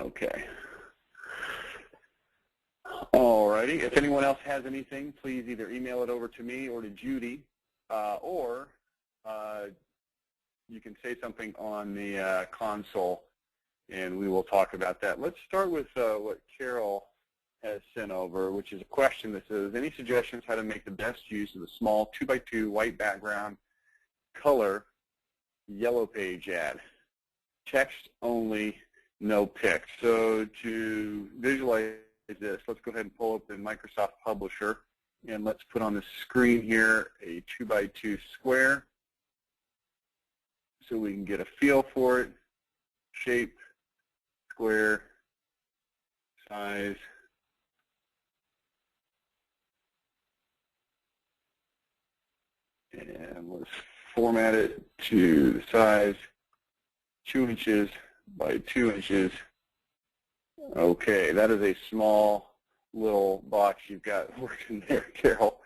Okay. Alrighty. If anyone else has anything, please either email it over to me or to Judy, or you can say something on the console, and we will talk about that. Let's start with what Carol has sent over, which is a question that says, any suggestions how to make the best use of the small 2x2 white background color yellow page ad? Text only, no pics. So to visualize this, let's go ahead and pull up the Microsoft Publisher, and let's put on the screen here a 2x2 square so we can get a feel for it. Shape, square, size, and let's format it to the size 2 inches by 2 inches. Okay, that is a small little box you've got working there, Carol.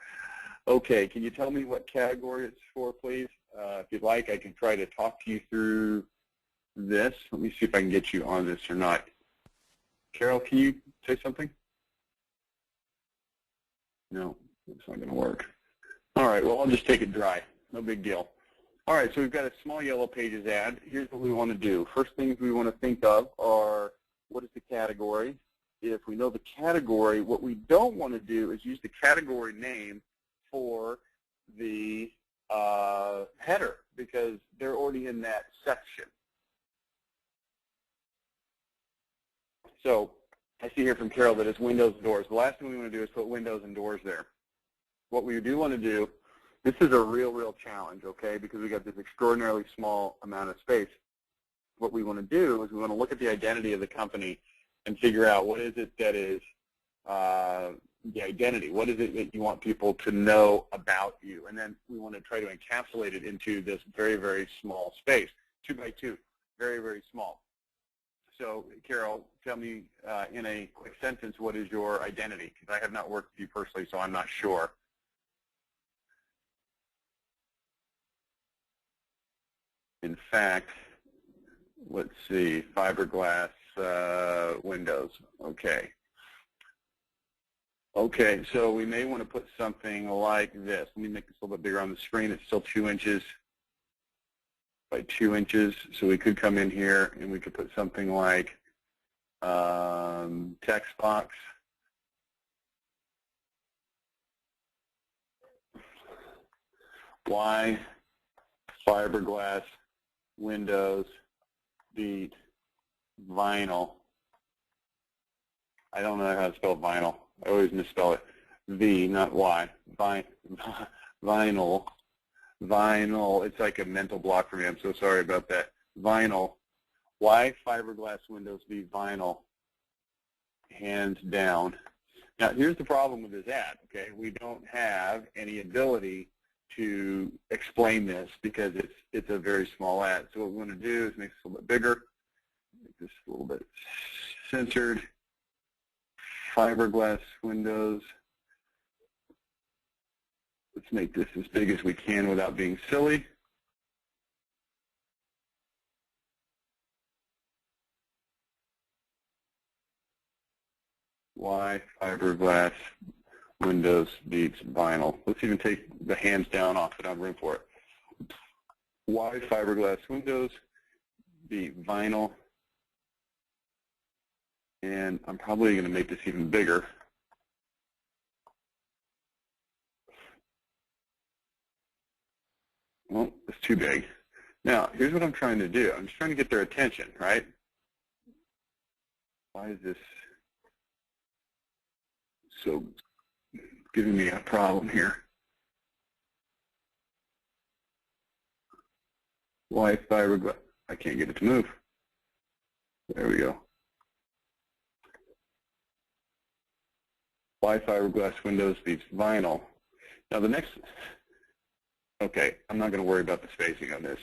Okay, can you tell me what category it's for, please? If you'd like, I can try to talk to you through this. Let me see if I can get you on this or not. Carol, can you say something? No, it's not going to work. All right, well, I'll just take it dry. No big deal. All right, so we've got a small yellow pages ad. Here's what we want to do. First things we want to think of are, what is the category? If we know the category, what we don't want to do is use the category name for the header, because they're already in that section. So I see here from Carol that it's windows and doors. The last thing we want to do is put windows and doors there. What we do want to do, this is a real challenge, okay, because we got this extraordinarily small amount of space. What we want to do is we want to look at the identity of the company and figure out what is it that is the identity. What is it that you want people to know about you? And then we want to try to encapsulate it into this very small space, 2 by 2, very small. So, Carol, tell me in a quick sentence, what is your identity? Because I have not worked with you personally, so I'm not sure. In fact, let's see, fiberglass windows. Okay. Okay, so we may want to put something like this. Let me make this a little bit bigger on the screen. It's still 2 inches by 2 inches. So we could come in here and we could put something like text box. Why fiberglass windows beat vinyl. I don't know how to spell vinyl. I always misspell it. V, not Y. Vinyl. Vinyl. It's like a mental block for me. I'm so sorry about that. Vinyl. Why fiberglass windows beat vinyl? Hands down. Now, here's the problem with this ad, okay? We don't have any ability to explain this because it's a very small ad. So what we want to do is make this a little bit bigger, make this a little bit centered. Fiberglass windows. Let's make this as big as we can without being silly. Why fiberglass windows beats vinyl. Let's even take the hands down off it. I have room for it. Why fiberglass windows beat vinyl. And I'm probably going to make this even bigger. Well, it's too big. Now, here's what I'm trying to do. I'm just trying to get their attention, right? Why is this so giving me a problem here? Why fiberglass? I can't get it to move. There we go. Why fiberglass windows beats vinyl. Now the next, okay, I'm not going to worry about the spacing on this.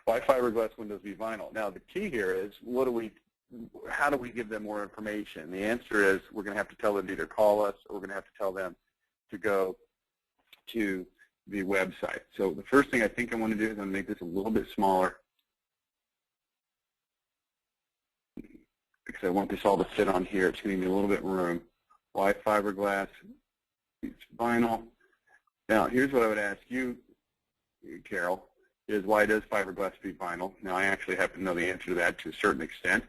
Why fiberglass windows beat vinyl. Now the key here is, how do we give them more information? The answer is we're going to have to tell them to either call us or we're going to have to tell them to go to the website. So the first thing I think I want to do is I'm going to make this a little bit smaller. because I want this all to fit on here. It's going to need a little bit of room. Why fiberglass beats vinyl? Now, here's what I would ask you, Carol, is why does fiberglass beat vinyl? Now, I actually happen to know the answer to that to a certain extent.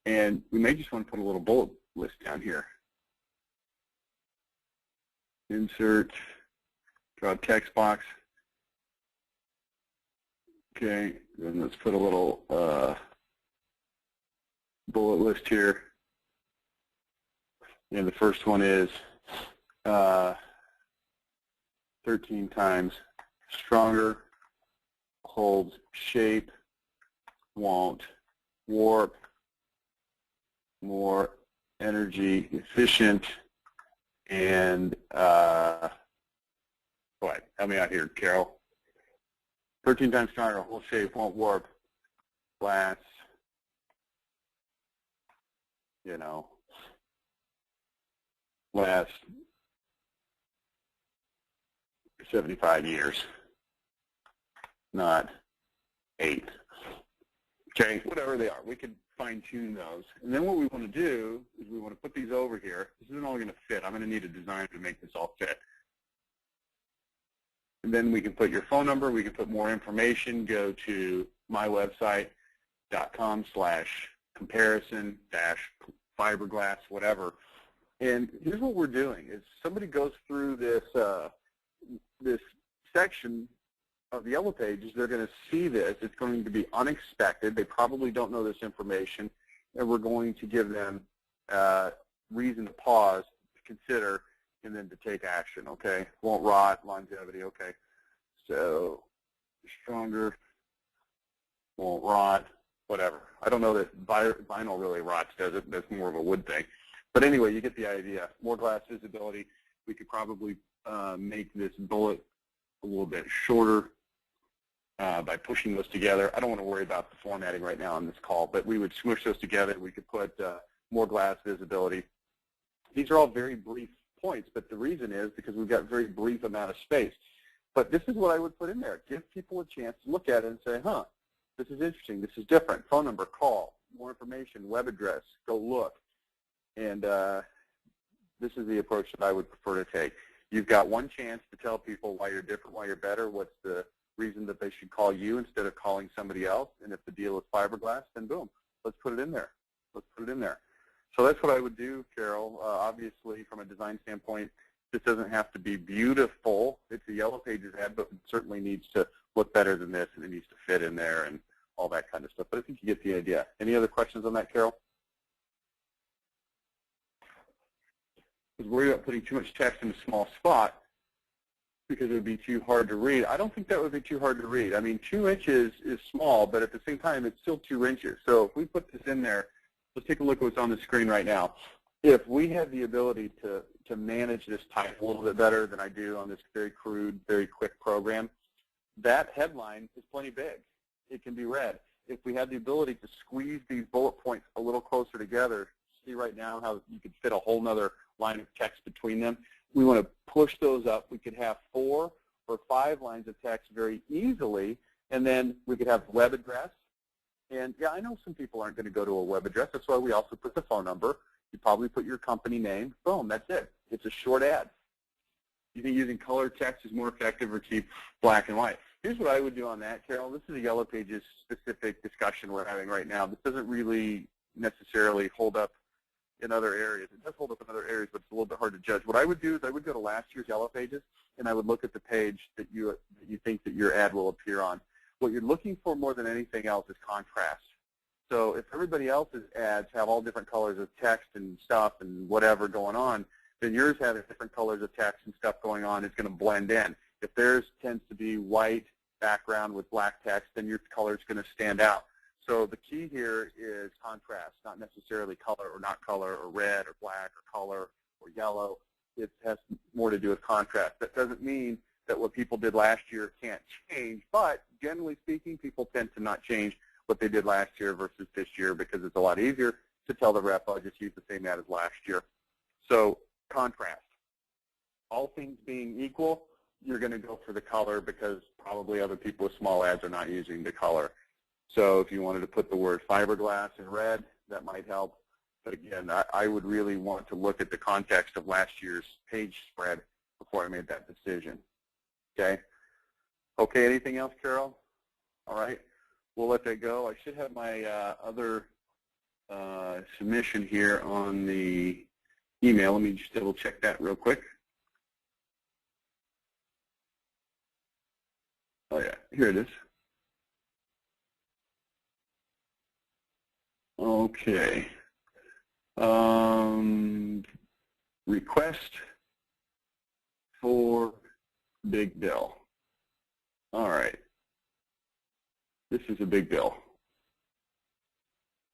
And we may just want to put a little bullet list down here. Insert, draw a text box. Okay, then let's put a little bullet list here. And the first one is 13 times stronger, holds shape, won't warp, more energy efficient, and boy, help me out here, Carol. 13 times stronger, whole shape, won't warp, lasts, you know, lasts 75 years, not 8. Okay, whatever they are, we could fine-tune those. And then what we want to do is we want to put these over here. This isn't all going to fit. I'm going to need a designer to make this all fit. And then we can put your phone number. We can put more information. Go to mywebsite.com/comparison-fiberglass, whatever. And here's what we're doing: is somebody goes through this this section of the Yellow Pages, they're going to see this. It's going to be unexpected. They probably don't know this information, and we're going to give them reason to pause, to consider, and then to take action, okay? Won't rot, longevity, okay. So stronger, won't rot, whatever. I don't know that vinyl really rots, does it? That's more of a wood thing. But anyway, you get the idea. More glass visibility. We could probably make this bullet a little bit shorter by pushing those together. I don't want to worry about the formatting right now on this call, but we would smush those together. We could put more glass visibility. These are all very brief points, but the reason is because we've got very brief amount of space. But this is what I would put in there. Give people a chance to look at it and say, huh, this is interesting, this is different. Phone number, call, more information, web address, go look. And this is the approach that I would prefer to take. You've got one chance to tell people why you're different, why you're better, what's the reason that they should call you instead of calling somebody else. And if the deal is fiberglass, then boom, let's put it in there. Let's put it in there. So that's what I would do, Carol. Obviously, from a design standpoint, this doesn't have to be beautiful. It's a Yellow Pages ad, but it certainly needs to look better than this, and it needs to fit in there and all that kind of stuff. But I think you get the idea. Any other questions on that, Carol? I was worried about putting too much text in a small spot because it would be too hard to read. I don't think that would be too hard to read. I mean, 2 inches is small, but at the same time, it's still 2 inches. So if we put this in there, let's take a look at what's on the screen right now. If we had the ability to manage this type a little bit better than I do on this very crude, very quick program, that headline is plenty big. It can be read. If we had the ability to squeeze these bullet points a little closer together, see right now how you could fit a whole nother line of text between them. We want to push those up. We could have 4 or 5 lines of text very easily, and then we could have web address. And yeah, I know some people aren't going to go to a web address. That's why we also put the phone number. You probably put your company name. Boom, that's it. It's a short ad. You think using color text is more effective or keep black and white? Here's what I would do on that, Carol. This is a Yellow Pages specific discussion we're having right now. This doesn't really necessarily hold up in other areas. It does hold up in other areas, but it's a little bit hard to judge. What I would do is I would go to last year's Yellow Pages, and I would look at the page that you think that your ad will appear on. What you're looking for more than anything else is contrast. So if everybody else's ads have all different colors of text and stuff and whatever going on, then yours having different colors of text and stuff going on is going to blend in. If theirs tends to be white background with black text, then your color is going to stand out. So the key here is contrast, not necessarily color or not color or red or black or color or yellow. It has more to do with contrast. That doesn't mean that what people did last year can't change, but generally speaking, people tend to not change what they did last year versus this year because it's a lot easier to tell the rep, I'll just use the same ad as last year. So contrast. All things being equal, you're going to go for the color because probably other people with small ads are not using the color. So if you wanted to put the word fiberglass in red, that might help. But again, I would really want to look at the context of last year's page spread before I made that decision. Okay? Okay, anything else, Carol? All right, we'll let that go. I should have my other submission here on the email. Let me just double check that real quick. Oh yeah, here it is. Okay. Request for big bill. All right. This is a big bill.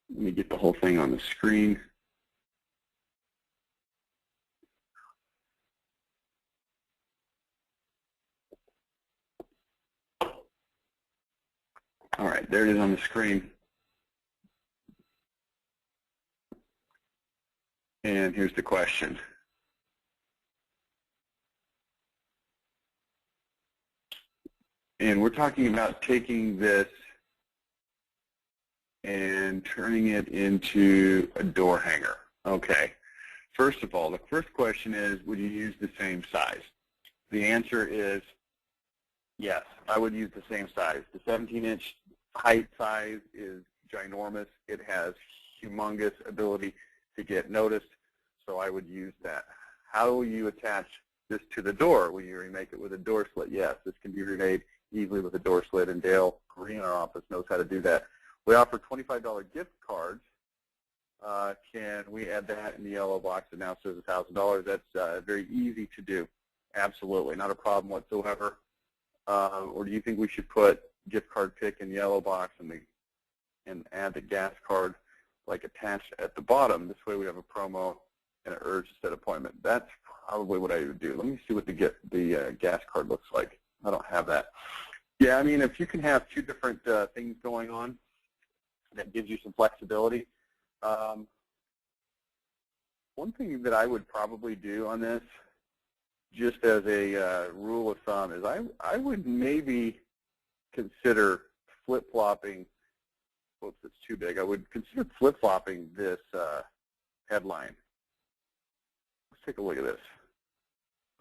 Let me get the whole thing on the screen. All right, there it is on the screen. And here's the question. And we're talking about taking this and turning it into a door hanger. Okay. First of all, the first question is, would you use the same size? The answer is yes, I would use the same size. The 17-inch height size is ginormous. It has humongous ability to get noticed, so I would use that. How will you attach this to the door? Will you remake it with a door slit? Yes, this can be remade easily with a door slit, and Dale Green in our office knows how to do that. We offer $25 gift cards. Can we add that in the yellow box that now says $1,000? That's very easy to do. Absolutely, not a problem whatsoever. Or do you think we should put gift card pick in the yellow box and add the gas card like attached at the bottom? This way we have a promo and an urge to set appointment. That's probably what I would do. Let me see what the gas card looks like. I don't have that. Yeah, I mean, if you can have two different things going on, that gives you some flexibility. One thing that I would probably do on this, just as a rule of thumb, is I would maybe consider flip-flopping. Oops, it's too big. I would consider flip-flopping this headline. Let's take a look at this.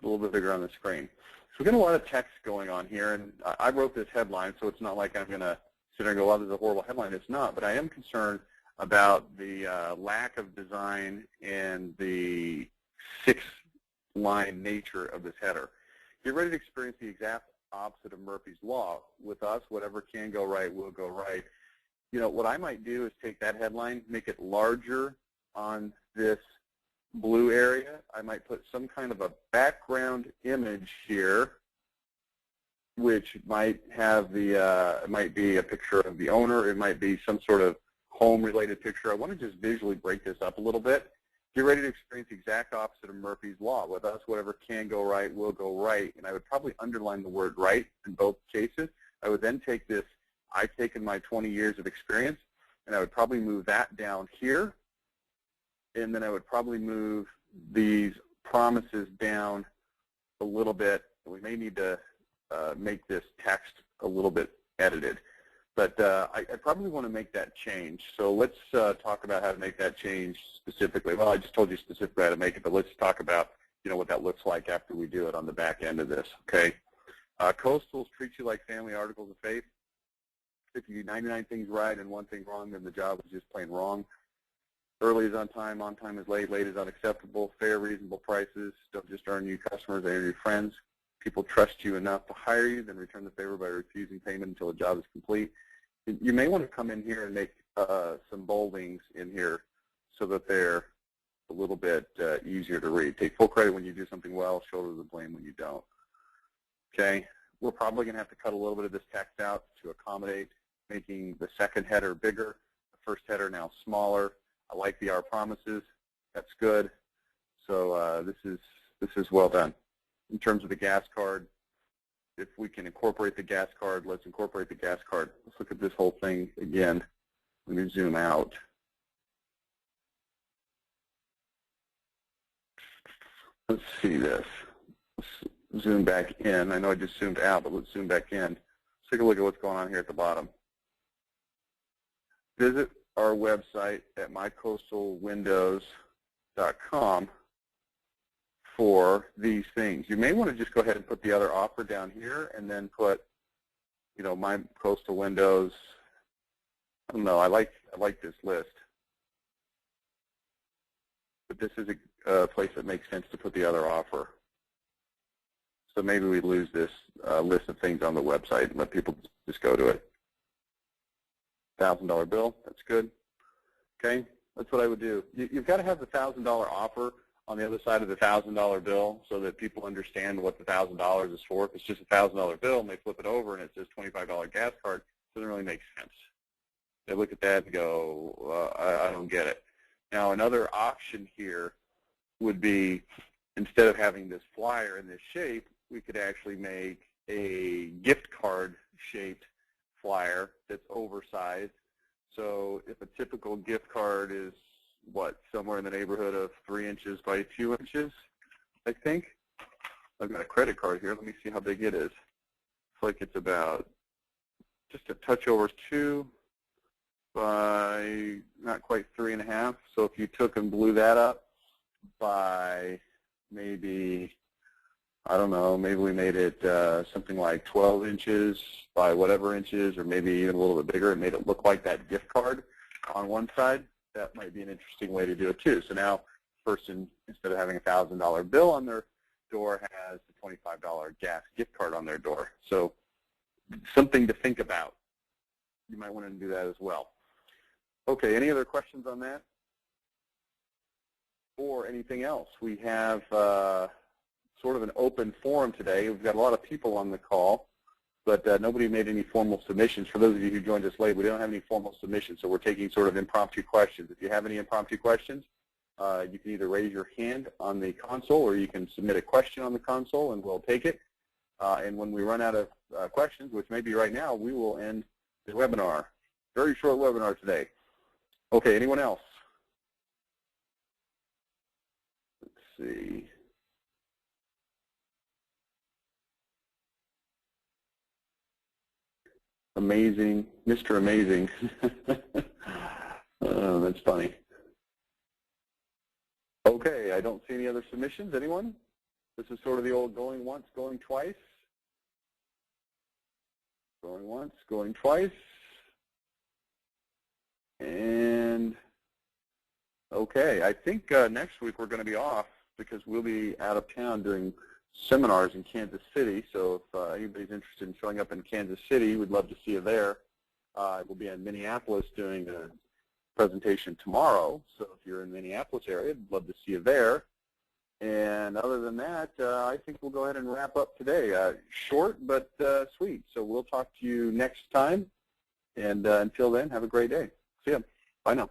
A little bit bigger on the screen. So we've got a lot of text going on here, and I wrote this headline, so it's not like I'm going to sit there and go, well, this is a horrible headline. It's not, but I am concerned about the lack of design and the six-line nature of this header. Get ready to experience the exact opposite of Murphy's Law. With us, whatever can go right will go right. You know, what I might do is take that headline, make it larger on this blue area. I might put some kind of a background image here, which might have the, it might be a picture of the owner. It might be some sort of home-related picture. I want to just visually break this up a little bit. Get ready to experience the exact opposite of Murphy's Law. With us, whatever can go right will go right. And I would probably underline the word right in both cases. I would then take this, I've taken my 20 years of experience, and I would probably move that down here. And then I would probably move these promises down a little bit. We may need to make this text a little bit edited. But I probably want to make that change. So let's talk about how to make that change specifically. Well, I just told you specifically how to make it, but let's talk about, you know, what that looks like after we do it on the back end of this, okay? Coastals treat you like family articles of faith. If you do 99 things right and one thing wrong, then the job is just plain wrong. Early is on time is late is unacceptable. Fair, reasonable prices don't just earn you customers, they earn you friends. People trust you enough to hire you, then return the favor by refusing payment until the job is complete. You may want to come in here and make some boldings in here so that they're a little bit easier to read. Take full credit when you do something well, shoulder the blame when you don't. Okay, we're probably going to have to cut a little bit of this text out to accommodate making the second header bigger, the first header now smaller. I like the our promises. That's good. So this is well done. In terms of the gas card, if we can incorporate the gas card, let's incorporate the gas card. Let's look at this whole thing again. Let me zoom out. Let's see this. Let's zoom back in. I know I just zoomed out, but let's zoom back in. Let's take a look at what's going on here at the bottom. Visit our website at mycoastalwindows.com for these things. You may want to just go ahead and put the other offer down here and then put, you know, My Coastal Windows. I don't know. I like this list. But this is a place that makes sense to put the other offer. So maybe we lose this list of things on the website and let people just go to it. $1,000 bill, that's good. Okay, that's what I would do. You've got to have the $1,000 offer on the other side of the $1,000 bill so that people understand what the $1,000 is for. If it's just a $1,000 bill and they flip it over and it says $25 gas card, it doesn't really make sense. They look at that and go, I don't get it. Now, another option here would be, instead of having this flyer in this shape, we could actually make a gift card shaped flyer that's oversized. So if a typical gift card is, what, somewhere in the neighborhood of 3 inches by 2 inches, I think. I've got a credit card here. Let me see how big it is. It's like it's about just a touch over 2 by not quite 3.5. So if you took and blew that up by maybe, I don't know, maybe we made it something like 12 inches by whatever inches, or maybe even a little bit bigger, and made it look like that gift card on one side, that might be an interesting way to do it too. So now the person, instead of having a $1,000 bill on their door, has a $25 gas gift card on their door. So something to think about. You might want to do that as well. Okay, any other questions on that? Or anything else? We have sort of an open forum today. We've got a lot of people on the call, but nobody made any formal submissions. For those of you who joined us late, we don't have any formal submissions, so we're taking sort of impromptu questions. If you have any impromptu questions, you can either raise your hand on the console or you can submit a question on the console and we'll take it. And when we run out of questions, which may be right now, we will end the webinar. Very short webinar today. Okay, anyone else? Let's see. Amazing, Mr. Amazing. Oh, that's funny. Okay, I don't see any other submissions. Anyone? This is sort of the old going once, going twice. Going once, going twice. And okay, I think next week we're going to be off because we'll be out of town doing seminars in Kansas City. So if anybody's interested in showing up in Kansas City, we'd love to see you there. We'll be in Minneapolis doing a presentation tomorrow. So if you're in the Minneapolis area, I'd love to see you there. And other than that, I think we'll go ahead and wrap up today. Short but sweet. So we'll talk to you next time. And until then, have a great day. See ya. Bye now.